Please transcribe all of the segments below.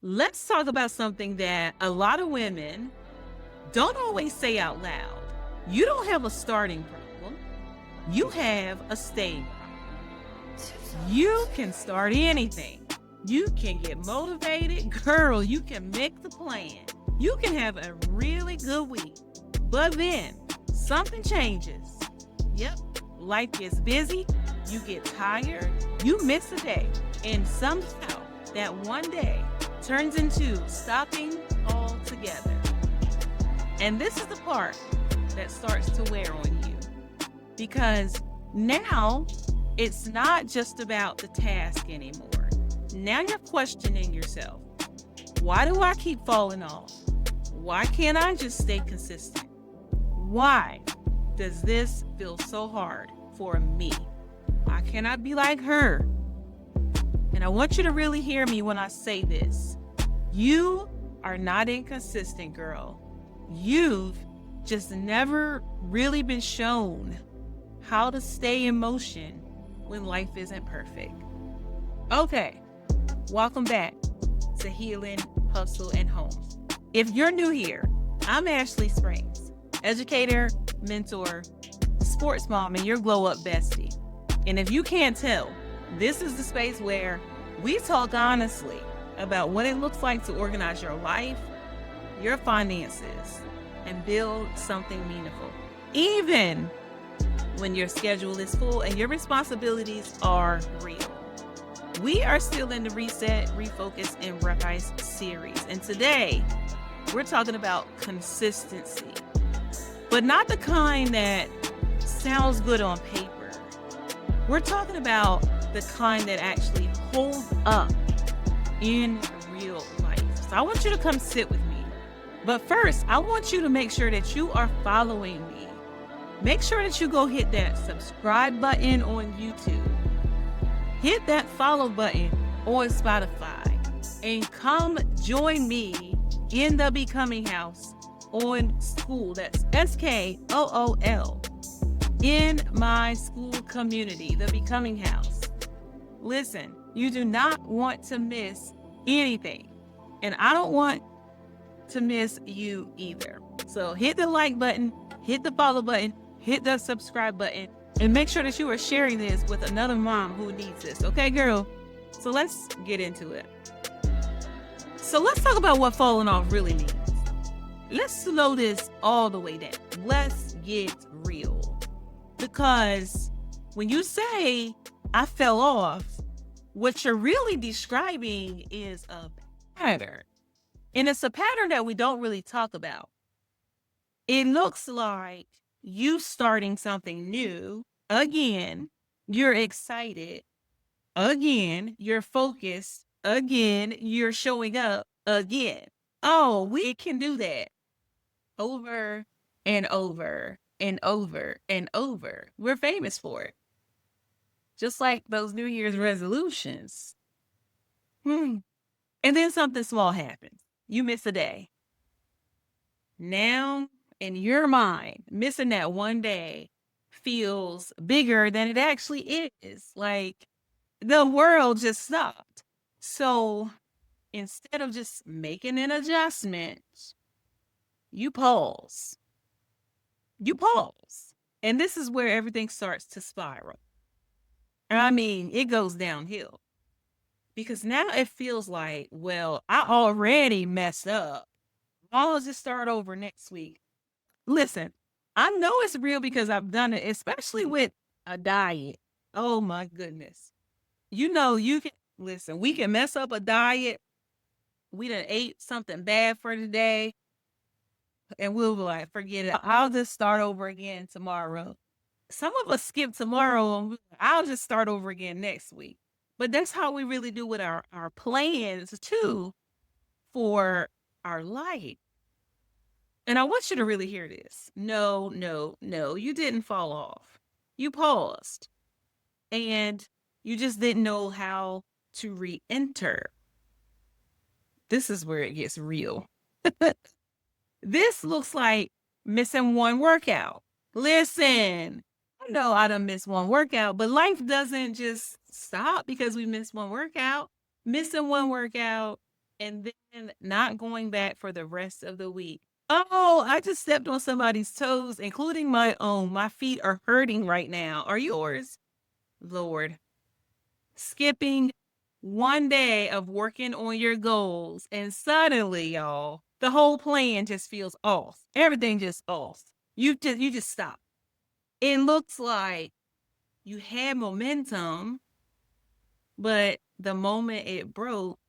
let's talk about something that a lot of women don't always say out loud. You don't have a starting problem, you have a staying problem. You can start anything. You can get motivated. Girl, you can make the plan. You can have a really good week. But then something changes. Yep, life gets busy. You get tired. You miss a day. And somehow that one day turns into stopping altogether. And this is the part that starts to wear on you. Because now it's not just about the task anymore. Now you're questioning yourself. Why do I keep falling off? Why can't I just stay consistent? Why does this feel so hard for me? Why can't I be like her? And I want you to really hear me when I say this. You are not inconsistent, girl. You've just never really been shown how to stay in motion when life isn't perfect. Okay, welcome back to Healing, Hustle, and Homes. If you're new here, I'm Ashley Springs, educator, mentor, sports mom, and your glow up bestie. And if you can't tell, this is the space where we talk honestly about what it looks like to organize your life, your finances, and build something meaningful. Even when your schedule is full and your responsibilities are real. We are still in the Reset, Refocus, and Rise series. And today, we're talking about consistency. But not the kind that sounds good on paper. We're talking about the kind that actually holds up in real life. So I want you to come sit with me. But first, I want you to make sure that you are following me. Make sure that you go hit that subscribe button on YouTube. Hit that follow button on Spotify. And come join me in the Becoming House on School. That's SKOOL. In my school community, the Becoming House. Listen, you do not want to miss anything. And I don't want to miss you either. So hit the like button, hit the follow button, hit the subscribe button, and make sure that you are sharing this with another mom who needs this. Okay, girl? So let's get into it. So let's talk about what falling off really means. Let's slow this all the way down. Let's get real. Because when you say, I fell off, what you're really describing is a pattern. And it's a pattern that we don't really talk about. It looks like you starting something new. Again, you're excited. Again, you're focused. Again, you're showing up. Again. Oh, we can do that over and over and over and over. We're famous for it. Just like those New Year's resolutions. And then something small happens. You miss a day. Now, in your mind, missing that one day feels bigger than it actually is. Like the world just stopped. So instead of just making an adjustment, you pause. You pause. And this is where everything starts to spiral. I mean, it goes downhill. Because now it feels like, well, I already messed up. I'll just start over next week. Listen, I know it's real because I've done it, especially with a diet. Oh my goodness. You know, you can, listen, we can mess up a diet. We done ate something bad for today. And we'll be like, forget it. I'll just start over again tomorrow. Some of us skip tomorrow and I'll just start over again next week. But that's how we really do with our plans too for our life. And I want you to really hear this. No, you didn't fall off. You paused. And you just didn't know how to re-enter. This is where it gets real. This looks like missing one workout. Listen, I know I done missed one workout, but life doesn't just stop because we missed one workout. Missing one workout and then not going back for the rest of the week. Oh, I just stepped on somebody's toes, including my own. My feet are hurting right now. Are yours? Lord. Skipping one day of working on your goals, and suddenly, y'all, the whole plan just feels off. Everything just off. You just stop. It looks like you had momentum, but the moment it broke,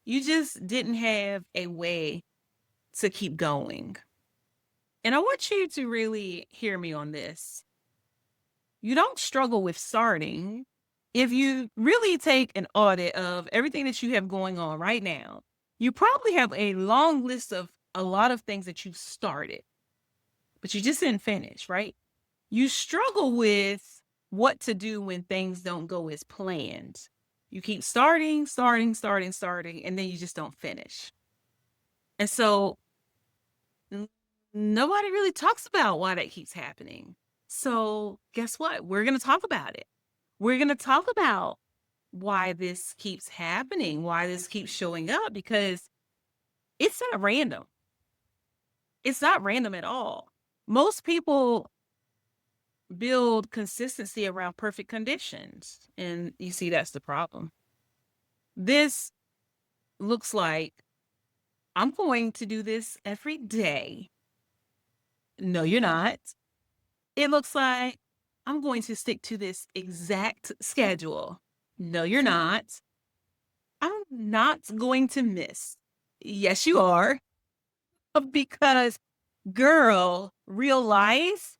you just didn't have a way to keep going. And I want you to really hear me on this. You don't struggle with starting. If you really take an audit of everything that you have going on right now, you probably have a long list of a lot of things that you started, but you just didn't finish, right? You struggle with what to do when things don't go as planned. You keep starting, and then you just don't finish. And so nobody really talks about why that keeps happening. So guess what? We're going to talk about it. We're going to talk about why this keeps happening, why this keeps showing up, because it's not random. It's not random at all. Most people build consistency around perfect conditions. And you see, that's the problem. This looks like I'm going to do this every day. No, you're not. It looks like I'm going to stick to this exact schedule. No, you're not. I'm not going to miss. Yes, you are. Because, girl, real life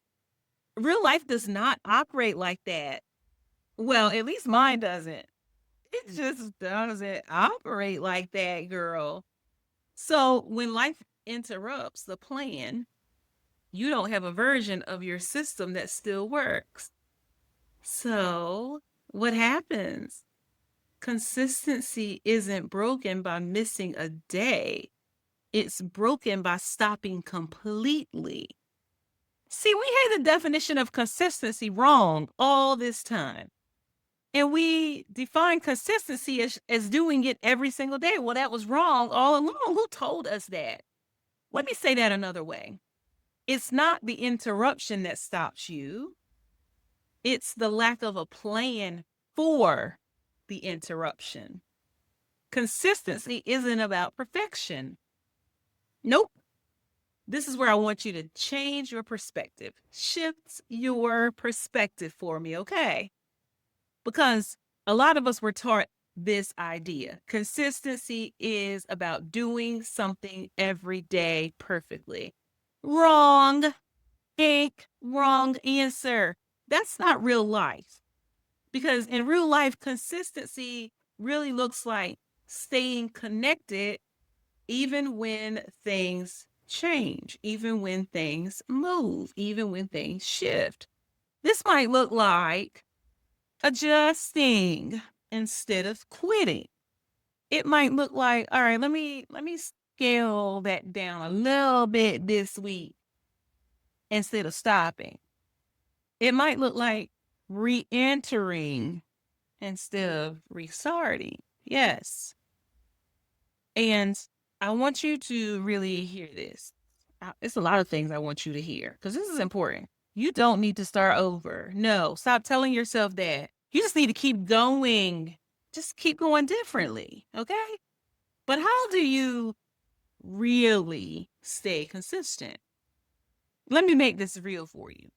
does not operate like that. Well, at least mine doesn't. It just doesn't operate like that, girl. So when life interrupts the plan, you don't have a version of your system that still works. So what happens? Consistency isn't broken by missing a day. It's broken by stopping completely. See, we had the definition of consistency wrong all this time. And we define consistency as doing it every single day. Well, that was wrong all along. Who told us that? Let me say that another way. It's not the interruption that stops you. It's the lack of a plan for the interruption. Consistency isn't about perfection. Nope. This is where I want you to change your perspective. Shift your perspective for me, okay? Because a lot of us were taught this idea. Consistency is about doing something every day perfectly. Wrong. Hank, wrong answer. That's not real life. Because in real life, consistency really looks like staying connected even when things change, even when things move, even when things shift. This might look like adjusting instead of quitting. It might look like, all right, let me scale that down a little bit this week instead of stopping. It might look like re-entering instead of restarting. Yes. And I want you to really hear this. It's a lot of things I want you to hear because this is important. You don't need to start over. No, stop telling yourself that. You just need to keep going. Just keep going differently. Okay. But how do you really stay consistent? Let me make this real for you.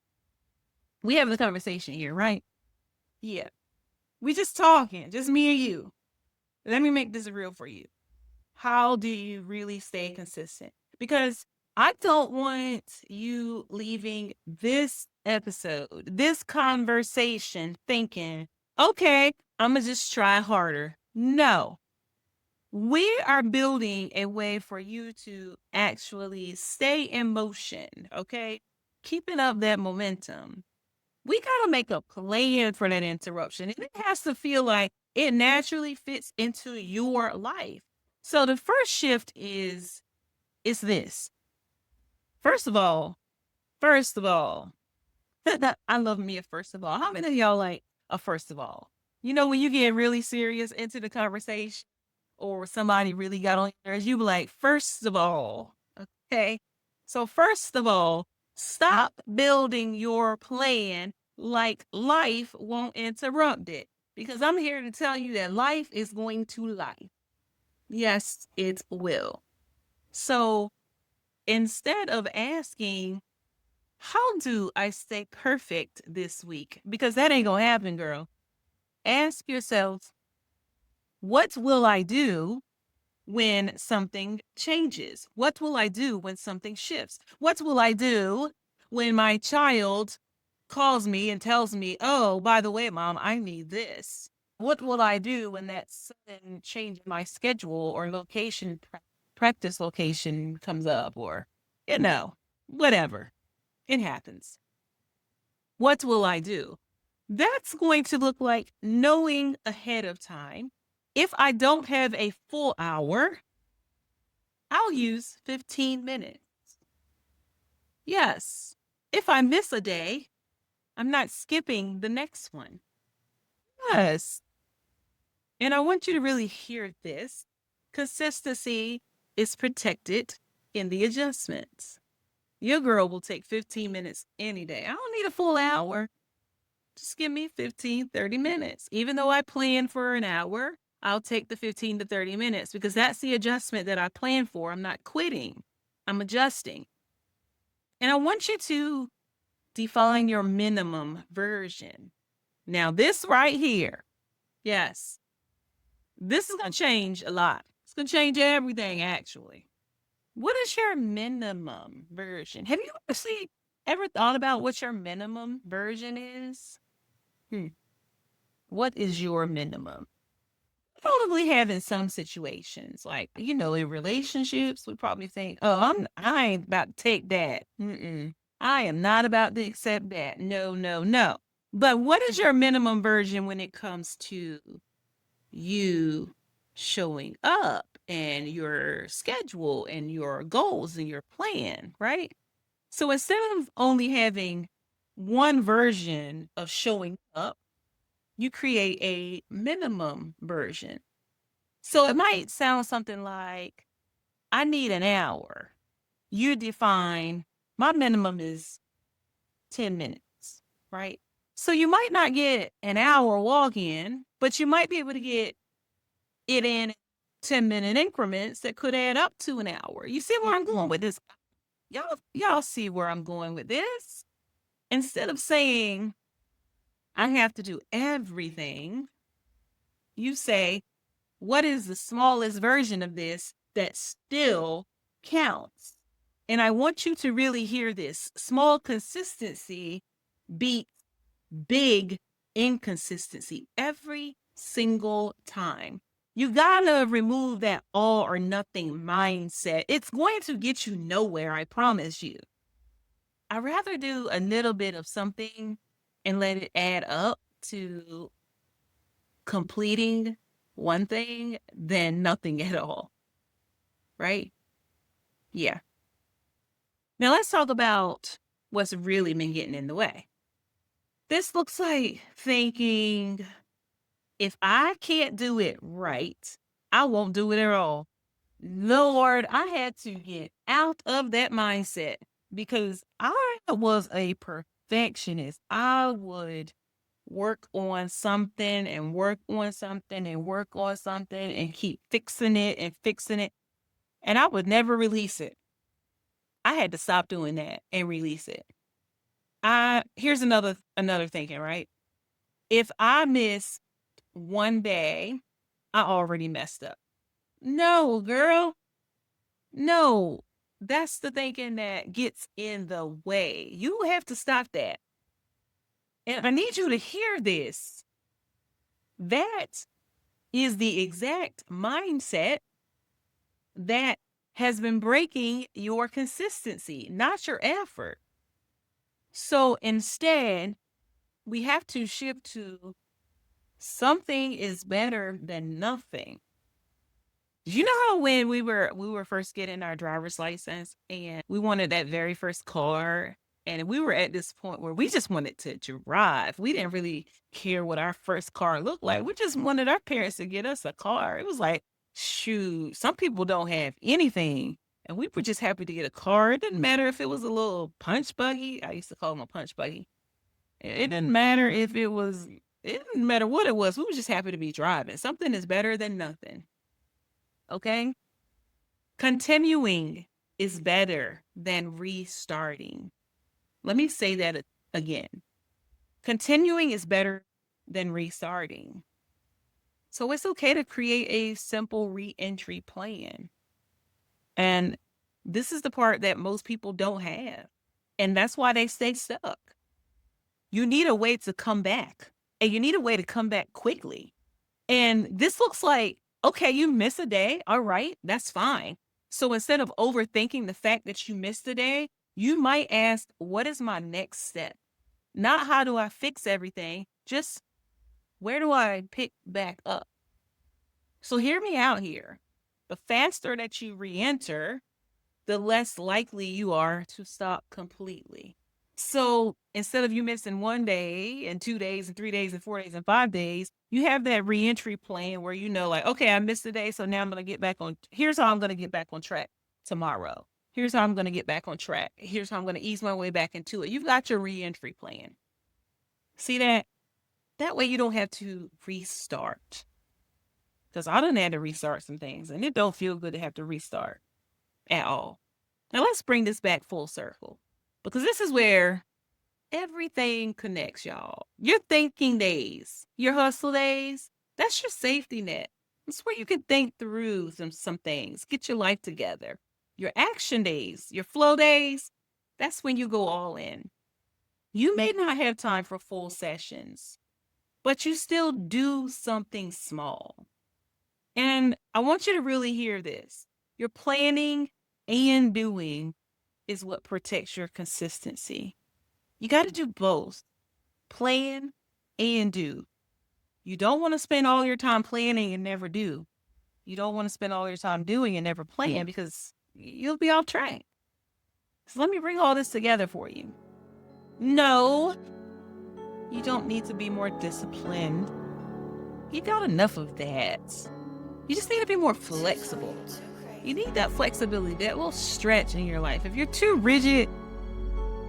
We having a conversation here, right? Yeah. We just talking, just me and you. Let me make this real for you. How do you really stay consistent? Because I don't want you leaving this episode, this conversation thinking, okay, I'm going to just try harder. No, we are building a way for you to actually stay in motion. Okay. Keeping up that momentum. We got to make a plan for that interruption. It has to feel like it naturally fits into your life. So the first shift is this. First of all, I love me a first of all. How many of y'all like a first of all? You know, when you get really serious into the conversation or somebody really got on your nerves, you be like, first of all, okay. So first of all, stop building your plan like life won't interrupt it. Because I'm here to tell you that life is going to life. Yes, it will. So instead of asking, how do I stay perfect this week? Because that ain't gonna happen, girl. Ask yourself, what will I do when something changes? What will I do when something shifts? What will I do when my child calls me and tells me, oh, by the way, mom, I need this? What will I do when that sudden change in my schedule or location, practice location comes up, or, whatever? It happens. What will I do? That's going to look like knowing ahead of time. If I don't have a full hour, I'll use 15 minutes. Yes. If I miss a day, I'm not skipping the next one. Yes. And I want you to really hear this. Consistency is protected in the adjustments. Your girl will take 15 minutes any day. I don't need a full hour. Just give me 15, 30 minutes. Even though I plan for an hour, I'll take the 15 to 30 minutes because that's the adjustment that I plan for. I'm not quitting. I'm adjusting. And I want you to define your minimum version. Now, this right here, yes, this is going to change a lot. It's going to change everything, actually. What is your minimum version? Have you ever thought about what your minimum version is? What is your minimum? Probably have in some situations, like, in relationships, we probably think, oh, I ain't about to take that. I am not about to accept that. No, no, no. But what is your minimum version when it comes to you showing up and your schedule and your goals and your plan, right? So instead of only having one version of showing up, you create a minimum version. So it might sound something like, I need an hour. You define, my minimum is 10 minutes, right? So you might not get an hour walk in, but you might be able to get it in 10-minute increments that could add up to an hour. You see where I'm going with this? Y'all see where I'm going with this? Instead of saying, I have to do everything, you say, what is the smallest version of this that still counts? And I want you to really hear this. Small consistency beats big inconsistency every single time. You gotta remove that all or nothing mindset. It's going to get you nowhere, I promise you. I'd rather do a little bit of something and let it add up to completing one thing than nothing at all. Right? Yeah. Now let's talk about what's really been getting in the way. This looks like thinking, if I can't do it right, I won't do it at all. Lord, I had to get out of that mindset because I was a perfectionist. I would work on something and work on something and work on something and keep fixing it and fixing it. And I would never release it. I had to stop doing that and release it. Here's another thinking, right? If I miss one day, I already messed up. No, girl. No. That's the thinking that gets in the way. You have to stop that. And I need you to hear this. That is the exact mindset that has been breaking your consistency, not your effort. So instead, we have to shift to something is better than nothing. You know how when we were first getting our driver's license and we wanted that very first car, and we were at this point where we just wanted to drive. We didn't really care what our first car looked like. We just wanted our parents to get us a car. It was like, Shoot, some people don't have anything. And we were just happy to get a car. It didn't matter if it was a little punch buggy. I used to call them a punch buggy. It didn't matter if it didn't matter what it was. We were just happy to be driving. Something is better than nothing. Okay? Continuing is better than restarting. Let me say that again. Continuing is better than restarting. So it's okay to create a simple re-entry plan. And this is the part that most people don't have. And that's why they stay stuck. You need a way to come back. And you need a way to come back quickly. And this looks like, okay, you miss a day. All right, that's fine. So instead of overthinking the fact that you missed a day, you might ask, what is my next step? Not how do I fix everything, just where do I pick back up? So hear me out here. The faster that you re-enter, the less likely you are to stop completely. So instead of you missing 1 day and 2 days and 3 days and 4 days and 5 days, you have that re-entry plan where you know, like, okay, I missed a day, so now I'm going to get back on, here's how I'm going to get back on track tomorrow. Here's how I'm going to get back on track. Here's how I'm going to ease my way back into it. You've got your re-entry plan. See that? That way you don't have to restart. Because I done had to restart some things, and it don't feel good to have to restart at all. Now let's bring this back full circle, because this is where everything connects, y'all. Your thinking days, your hustle days, that's your safety net. It's where you can think through some things, get your life together. Your action days, your flow days, that's when you go all in. You may not have time for full sessions, but you still do something small. And I want you to really hear this. Your planning and doing is what protects your consistency. You got to do both. Plan and do. You don't want to spend all your time planning and never do. You don't want to spend all your time doing and never plan, because you'll be off track. So let me bring all this together for you. No, you don't need to be more disciplined. You got enough of that. You just need to be more flexible. You need that flexibility, that little stretch in your life. If you're too rigid,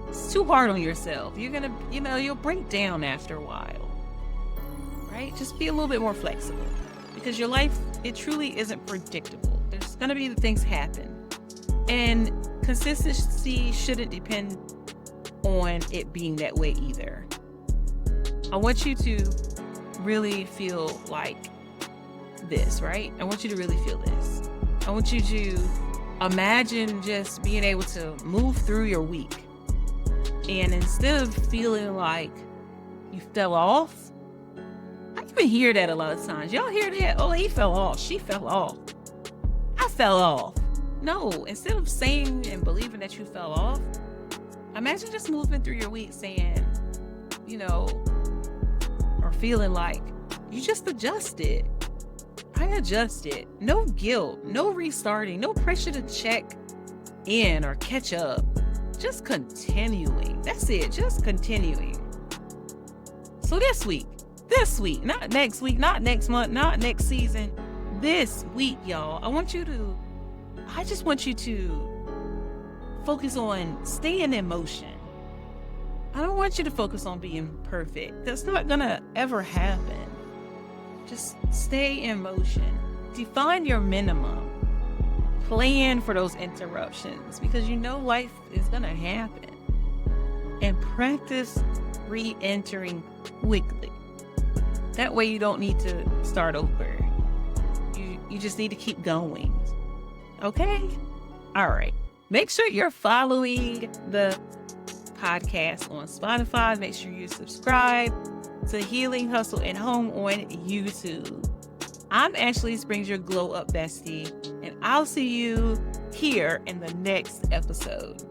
it's too hard on yourself. You're going to, you'll break down after a while, right? Just be a little bit more flexible, because your life, it truly isn't predictable. There's going to be the things happen. And consistency shouldn't depend on it being that way either. I want you to really feel like this, right? I want you to really feel this. I want you to imagine just being able to move through your week. And instead of feeling like you fell off, I even hear that a lot of times. Y'all hear that? Oh, he fell off. She fell off. I fell off. No, instead of saying and believing that you fell off, imagine just moving through your week saying, or feeling like you just adjusted. I adjusted. No guilt, no restarting, no pressure to check in or catch up. Just continuing. That's it. Just continuing. So this week, not next week, not next month, not next season, this week, y'all, I just want you to focus on staying in motion. I don't want you to focus on being perfect. That's not gonna ever happen. Just stay in motion. Define your minimum. Plan for those interruptions, because life is gonna happen. And practice re-entering quickly. That way you don't need to start over. You just need to keep going. Okay? All right. Make sure you're following the podcast on Spotify. Make sure you subscribe to Healing, Hustle, and Home on YouTube. I'm Ashley Springs, your Glow Up Bestie, and I'll see you here in the next episode.